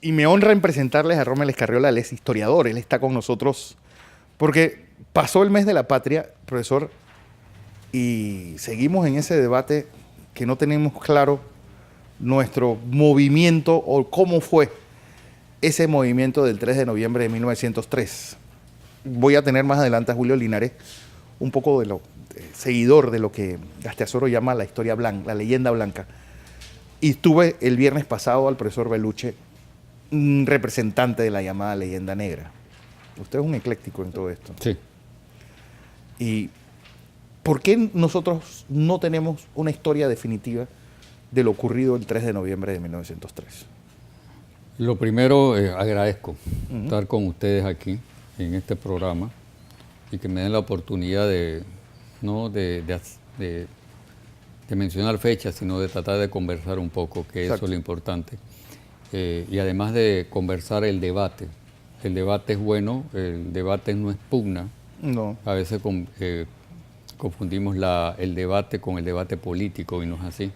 Y me honra en presentarles a Rommel Escarriola, él es historiador, él está con nosotros, porque pasó el mes de la patria, profesor, y seguimos en ese debate que no tenemos claro nuestro movimiento o cómo fue ese movimiento del 3 de noviembre de 1903. Voy a tener más adelante a Julio Linares, un poco de seguidor de lo que Gasteazoro llama la historia blanca, la leyenda blanca. Y tuve el viernes pasado al profesor Beluche, un representante de la llamada leyenda negra. Usted es un ecléctico en todo esto. Sí. ¿Y por qué nosotros no tenemos una historia definitiva de lo ocurrido el 3 de noviembre de 1903? Lo primero, agradezco estar con ustedes aquí en este programa y que me den la oportunidad no de mencionar fechas, sino de tratar de conversar un poco, que Exacto. Eso es lo importante. Y además de conversar el debate. El debate es bueno, el debate no es pugna. No. A veces confundimos el debate con el debate político y no es así.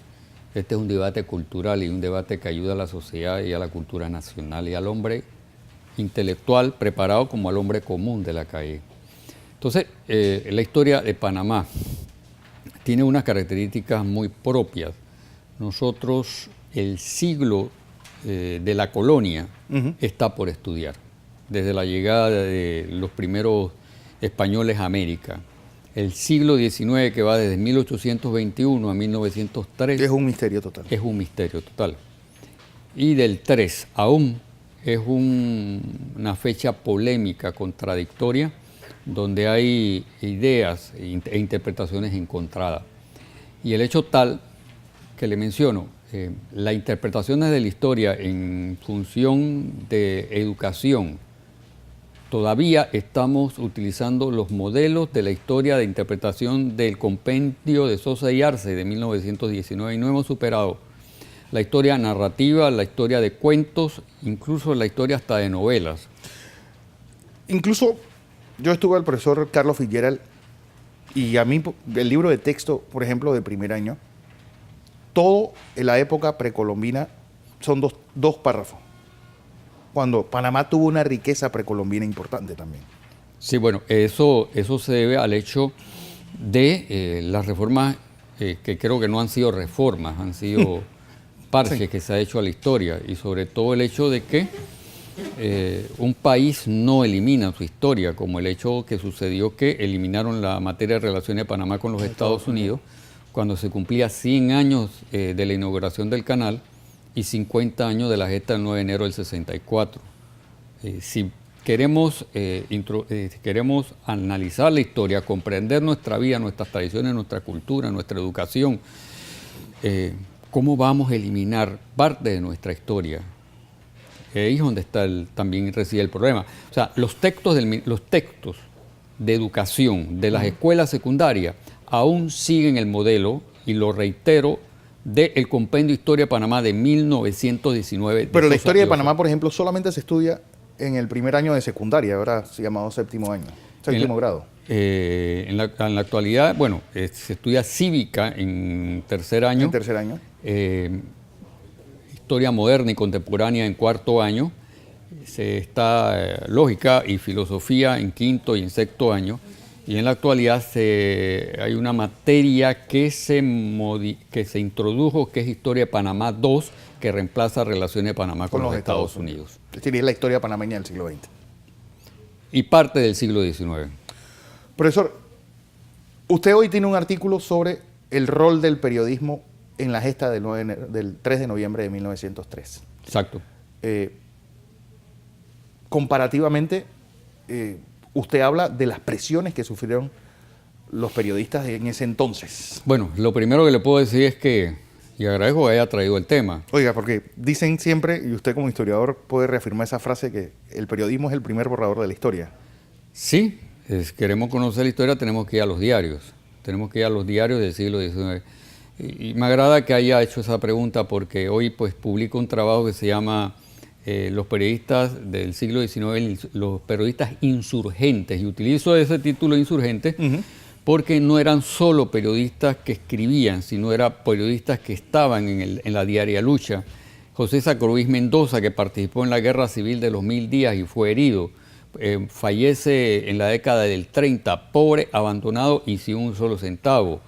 Este es un debate cultural y un debate que ayuda a la sociedad y a la cultura nacional y al hombre intelectual preparado como al hombre común de la calle. Entonces, la historia de Panamá tiene unas características muy propias. Nosotros, el siglo de la colonia está por estudiar. Desde la llegada de los primeros españoles a América. El siglo XIX, que va desde 1821 a 1903... Es un misterio total. Es un misterio total. Y del 3 aún es una fecha polémica, contradictoria, donde hay ideas e interpretaciones encontradas. Y el hecho tal que le menciono, las interpretaciones de la historia en función de educación, todavía estamos utilizando los modelos de la historia de interpretación del compendio de Sosa y Arce de 1919 y no hemos superado la historia narrativa, la historia de cuentos, incluso la historia hasta de novelas. Incluso yo estuve al profesor Carlos Fitzgerald y a mí el libro de texto, por ejemplo, de primer año, todo en la época precolombina son dos párrafos. Cuando Panamá tuvo una riqueza precolombina importante también. Sí, bueno, eso se debe al hecho de las reformas que creo que no han sido reformas, han sido parches sí. Que se ha hecho a la historia y sobre todo el hecho de que un país no elimina su historia, como el hecho que sucedió que eliminaron la materia de relaciones de Panamá con los Estados Unidos cuando se cumplía 100 años de la inauguración del canal y 50 años de la gesta del 9 de enero del 64. Si queremos analizar la historia, comprender nuestra vida, nuestras tradiciones, nuestra cultura, nuestra educación, ¿cómo vamos a eliminar parte de nuestra historia? Ahí es donde también reside el problema. O sea, los textos de educación de las escuelas secundarias aún siguen el modelo, y lo reitero, del Compendio Historia de Panamá de 1919. Pero la historia de Panamá, por ejemplo, solamente se estudia en el primer año de secundaria, ahora se llamado séptimo grado. En la actualidad, bueno, se estudia cívica en tercer año. En tercer año. Historia moderna y contemporánea en cuarto año. Se está lógica y filosofía en quinto y en sexto año. Y en la actualidad hay una materia que se introdujo, que es Historia de Panamá II, que reemplaza Relaciones de Panamá con los Estados Unidos. Es decir, es la historia panameña del siglo XX. Y parte del siglo XIX. Profesor, usted hoy tiene un artículo sobre el rol del periodismo en la gesta del 3 de noviembre de 1903. Exacto. Comparativamente, usted habla de las presiones que sufrieron los periodistas en ese entonces. Bueno, lo primero que le puedo decir es que, y agradezco que haya traído el tema. Oiga, porque dicen siempre, y usted como historiador puede reafirmar esa frase, que el periodismo es el primer borrador de la historia. Sí, queremos conocer la historia, tenemos que ir a los diarios. Tenemos que ir a los diarios del siglo XIX. Y me agrada que haya hecho esa pregunta porque hoy pues publico un trabajo que se llama Los periodistas del siglo XIX, los periodistas insurgentes. Y utilizo ese título insurgente porque no eran solo periodistas que escribían, sino eran periodistas que estaban en la diaria lucha, José Sacrovis Mendoza, que participó en la Guerra Civil de los 1000 días y fue herido. Fallece en la década del 30, pobre, abandonado y sin un solo centavo.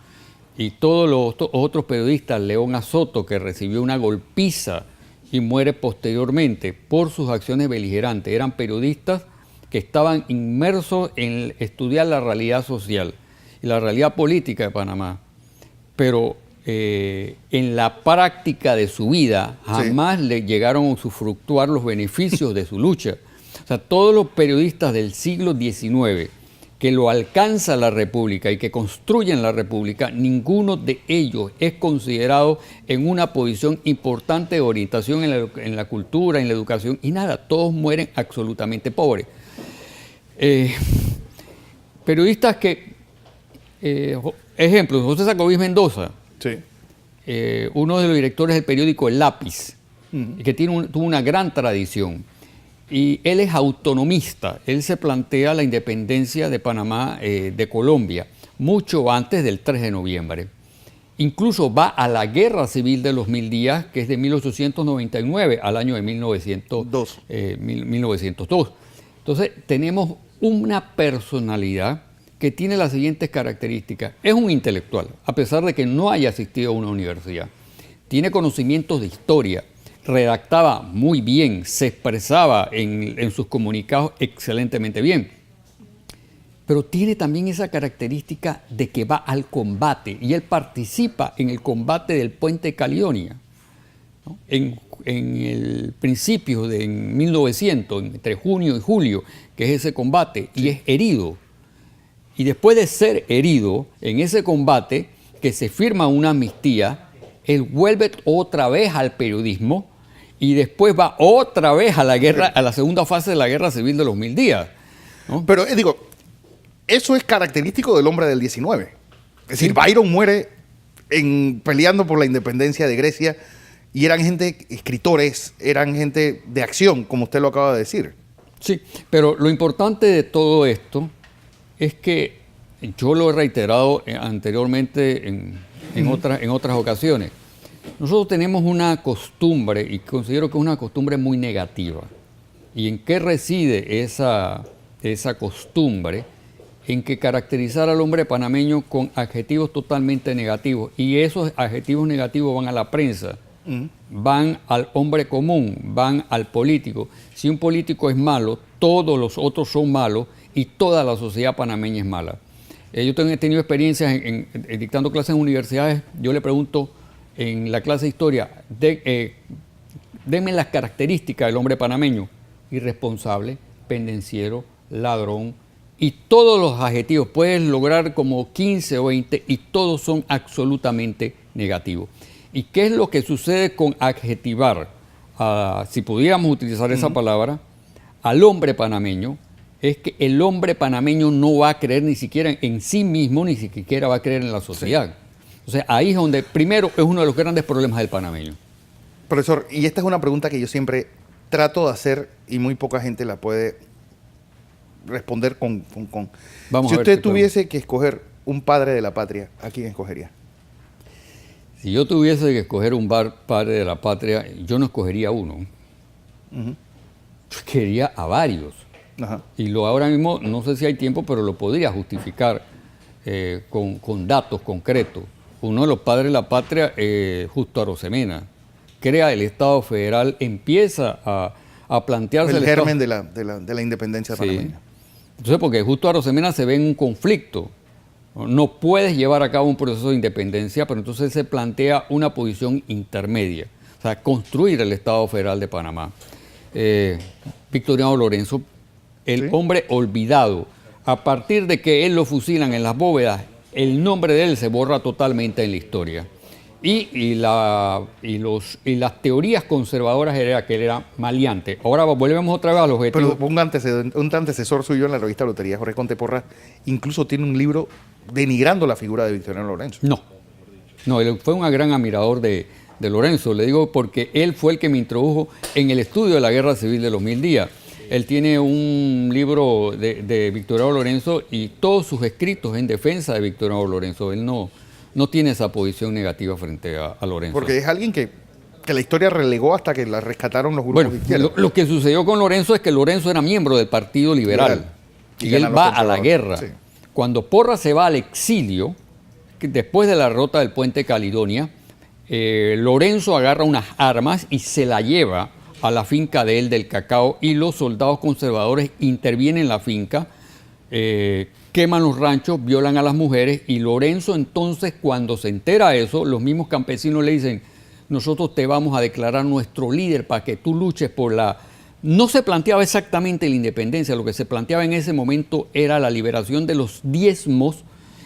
Y todos los otros periodistas, León Azoto, que recibió una golpiza y muere posteriormente por sus acciones beligerantes. Eran periodistas que estaban inmersos en estudiar la realidad social y la realidad política de Panamá. Pero en la práctica de su vida jamás le llegaron a usufructuar los beneficios de su lucha. O sea, todos los periodistas del siglo XIX que lo alcanza la República y que construyen la República, ninguno de ellos es considerado en una posición importante de orientación en la cultura, en la educación, y nada, todos mueren absolutamente pobres. Periodistas que, ejemplo, José Sacrovis Mendoza, Sí. uno de los directores del periódico El Lápiz, que tuvo una gran tradición. Y él es autonomista, él se plantea la independencia de Panamá de Colombia, mucho antes del 3 de noviembre. Incluso va a la Guerra Civil de los 1000 días, que es de 1899 al año de 1902. Entonces, tenemos una personalidad que tiene las siguientes características. Es un intelectual, a pesar de que no haya asistido a una universidad. Tiene conocimientos de historia, redactaba muy bien, se expresaba en sus comunicados excelentemente bien. Pero tiene también esa característica de que va al combate, y él participa en el combate del puente Caledonia, ¿no? En el principio de 1900, entre junio y julio, que es ese combate, y es herido. Y después de ser herido en ese combate, que se firma una amnistía, él vuelve otra vez al periodismo y después va otra vez a la guerra, a la segunda fase de la Guerra Civil de los 1000 días, ¿no? Pero digo, eso es característico del hombre del 19. Es decir, Byron muere peleando por la independencia de Grecia y eran gente, escritores, eran gente de acción, como usted lo acaba de decir. Sí, pero lo importante de todo esto es que yo lo he reiterado anteriormente en otras ocasiones. Nosotros tenemos una costumbre, y considero que es una costumbre muy negativa. ¿Y en qué reside esa costumbre? En que caracterizar al hombre panameño con adjetivos totalmente negativos. Y esos adjetivos negativos van a la prensa, van al hombre común, van al político. Si un político es malo, todos los otros son malos y toda la sociedad panameña es mala. Yo he tenido experiencias en dictando clases en universidades. Yo le pregunto en la clase de historia, denme las características del hombre panameño: irresponsable, pendenciero, ladrón, y todos los adjetivos. Puedes lograr como 15 o 20 y todos son absolutamente negativos. ¿Y qué es lo que sucede con adjetivar, si pudiéramos utilizar esa palabra, al hombre panameño? Es que el hombre panameño no va a creer ni siquiera en sí mismo, ni siquiera va a creer en la sociedad. Sí. O sea, ahí es donde, primero, es uno de los grandes problemas del panameño. Profesor, y esta es una pregunta que yo siempre trato de hacer y muy poca gente la puede responder con. Si usted tuviese que escoger un padre de la patria, ¿a quién escogería? Si yo tuviese que escoger un padre de la patria, yo no escogería uno. Yo quería a varios. Ajá. Y ahora mismo, no sé si hay tiempo, pero lo podría justificar con datos concretos. Uno de los padres de la patria, Justo Arosemena, crea el Estado federal, empieza a plantearse el germen de la independencia panameña. Entonces, porque Justo Arosemena se ve en un conflicto. No puedes llevar a cabo un proceso de independencia, pero entonces se plantea una posición intermedia. O sea, construir el Estado federal de Panamá. Victoriano Lorenzo, el hombre olvidado. A partir de que él lo fusilan en las bóvedas, el nombre de él se borra totalmente en la historia. Y las teorías conservadoras era que él era maleante. Ahora volvemos otra vez a los objetivos. Pero un antecesor suyo en la revista Lotería, Jorge Conte Porras, incluso tiene un libro denigrando la figura de Victoriano Lorenzo. No, él fue un gran admirador de Lorenzo. Le digo porque él fue el que me introdujo en el estudio de la Guerra Civil de los 1000 días. Él tiene un libro de Victoriano Lorenzo y todos sus escritos en defensa de Victoriano Lorenzo. Él no tiene esa posición negativa frente a Lorenzo. Porque es alguien que que la historia relegó hasta que la rescataron los grupos Bueno, de izquierda. lo que sucedió con Lorenzo es que Lorenzo era miembro del Partido Liberal y él ganan los va a la conservadores. guerra. Sí. Cuando Porras se va al exilio, que después de la derrota del puente Caledonia, Lorenzo agarra unas armas y se la lleva a la finca de él del Cacao, y los soldados conservadores intervienen en la finca, queman los ranchos, violan a las mujeres, y Lorenzo entonces, cuando se entera de eso, los mismos campesinos le dicen: nosotros te vamos a declarar nuestro líder para que tú luches por la... No se planteaba exactamente la independencia, lo que se planteaba en ese momento era la liberación de los diezmos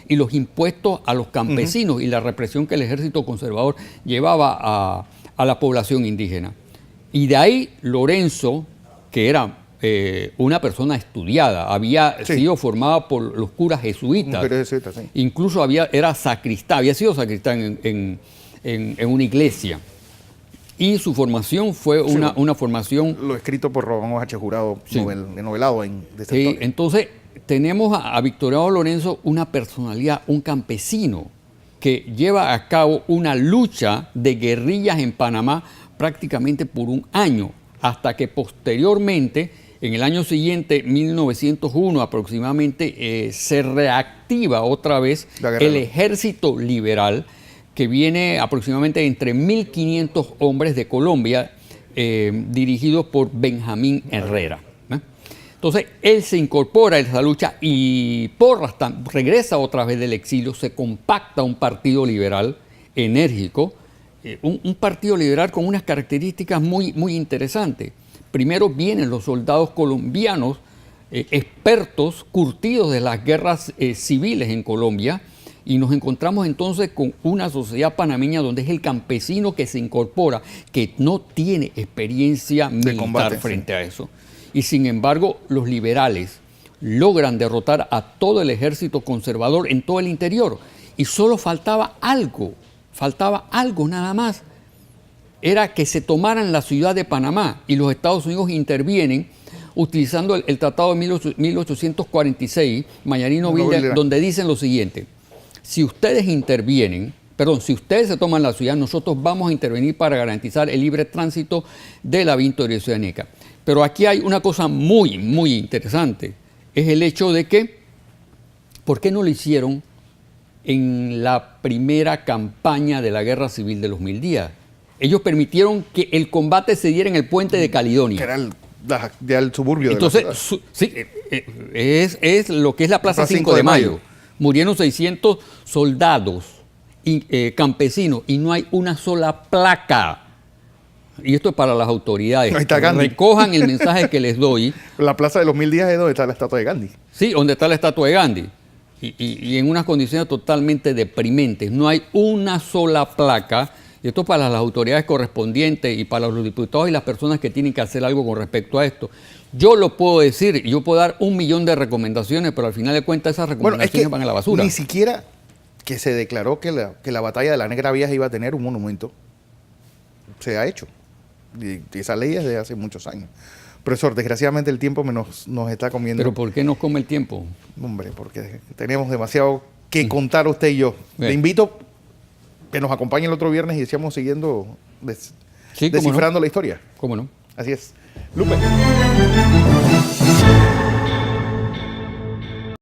y los impuestos a los campesinos y la represión que el ejército conservador llevaba a la población indígena. Y de ahí Lorenzo, que era una persona estudiada, había sido formada por los curas jesuitas, Jesuitas, sí. incluso era sacristán, había sido sacristán en una iglesia. Y su formación fue una formación... Lo escrito por Román H. Jurado, Sí. novelado de esa Sí, historia. entonces tenemos a Victoriano Lorenzo, una personalidad, un campesino que lleva a cabo una lucha de guerrillas en Panamá prácticamente por un año, hasta que posteriormente, en el año siguiente, 1901 aproximadamente, se reactiva otra vez el ejército liberal, que viene aproximadamente entre 1.500 hombres de Colombia, dirigidos por Benjamín Herrera. Entonces, él se incorpora a esa lucha y Porras regresa otra vez del exilio, se compacta un partido liberal enérgico, un partido liberal con unas características muy, muy interesantes. Primero vienen los soldados colombianos, expertos, curtidos de las guerras civiles en Colombia, y nos encontramos entonces con una sociedad panameña donde es el campesino que se incorpora, que no tiene experiencia militar combate, frente a eso. Y sin embargo, los liberales logran derrotar a todo el ejército conservador en todo el interior. Y solo faltaba algo nada más. Era que se tomaran la ciudad de Panamá, y los Estados Unidos intervienen utilizando el Tratado de 1846, Mañarino-Villa, donde dicen lo siguiente: si ustedes se toman la ciudad, nosotros vamos a intervenir para garantizar el libre tránsito de la Victoria Oceánica. Pero aquí hay una cosa muy, muy interesante. Es el hecho de que, ¿por qué no lo hicieron en la primera campaña de la Guerra Civil de los 1000 días? Ellos permitieron que el combate se diera en el puente de Caledonia. Que era el suburbio Entonces, de la ciudad. sí, es lo que es la Plaza 5 de Mayo. Murieron 600 soldados y campesinos, y no hay una sola placa. Y esto es para las autoridades. Ahí está Gandhi. Recojan el mensaje que les doy. La Plaza de los 1000 días es donde está la estatua de Gandhi. Sí, donde está la estatua de Gandhi. Y en unas condiciones totalmente deprimentes. No hay una sola placa. Y esto es para las autoridades correspondientes y para los diputados y las personas que tienen que hacer algo con respecto a esto. Yo lo puedo decir, yo puedo dar 1.000.000 de recomendaciones, pero al final de cuentas esas recomendaciones van a la basura. Ni siquiera que se declaró que la batalla de la Negra Vieja iba a tener un monumento se ha hecho. Y esa ley es de hace muchos años. Profesor, desgraciadamente el tiempo nos está comiendo. ¿Pero por qué nos come el tiempo? Hombre, porque tenemos demasiado que contar usted y yo. Le invito que nos acompañe el otro viernes y sigamos siguiendo descifrando la historia. ¿Cómo no? Así es. Lupe.